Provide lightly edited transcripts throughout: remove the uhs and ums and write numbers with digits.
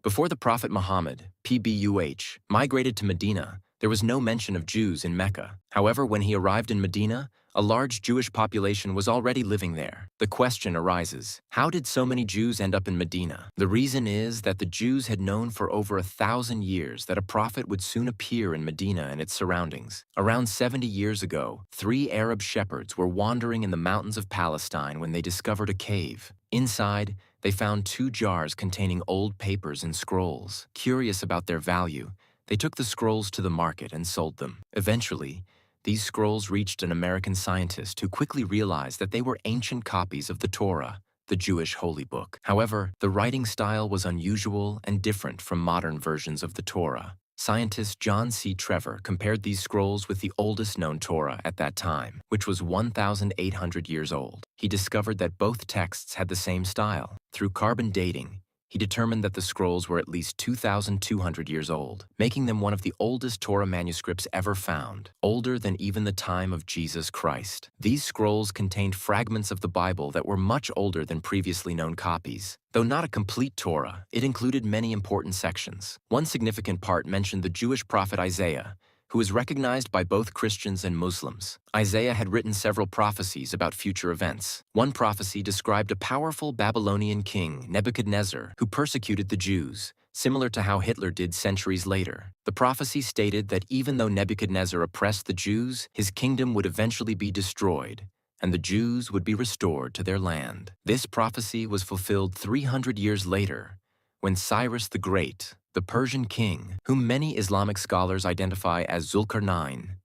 Before the Prophet Muhammad, PBUH, migrated to Medina, there was no mention of Jews in Mecca. However, when he arrived in Medina, a large Jewish population was already living there. The question arises, how did so many Jews end up in Medina? The reason is that the Jews had known for over 1,000 years that a prophet would soon appear in Medina and its surroundings. Around 70 years ago, 3 Arab shepherds were wandering in the mountains of Palestine when they discovered a cave. Inside, they found 2 jars containing old papers and scrolls. Curious about their value, they took the scrolls to the market and sold them. Eventually, these scrolls reached an American scientist who quickly realized that they were ancient copies of the Torah, the Jewish holy book. However, the writing style was unusual and different from modern versions of the Torah. Scientist John C. Trevor compared these scrolls with the oldest known Torah at that time, which was 1,800 years old. He discovered that both texts had the same style. Through carbon dating, he determined that the scrolls were at least 2,200 years old, making them one of the oldest Torah manuscripts ever found, older than even the time of Jesus Christ. These scrolls contained fragments of the Bible that were much older than previously known copies. Though not a complete Torah, it included many important sections. One significant part mentioned the Jewish prophet Isaiah, who was recognized by both Christians and Muslims. Isaiah had written several prophecies about future events. One prophecy described a powerful Babylonian king, Nebuchadnezzar, who persecuted the Jews, similar to how Hitler did centuries later. The prophecy stated that even though Nebuchadnezzar oppressed the Jews, his kingdom would eventually be destroyed, and the Jews would be restored to their land. This prophecy was fulfilled 300 years later, when Cyrus the Great, the Persian king, whom many Islamic scholars identify as Zulkarnain,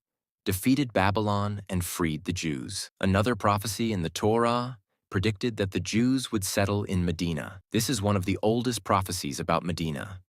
defeated Babylon and freed the Jews. Another prophecy in the Torah predicted that the Jews would settle in Medina. This is one of the oldest prophecies about Medina.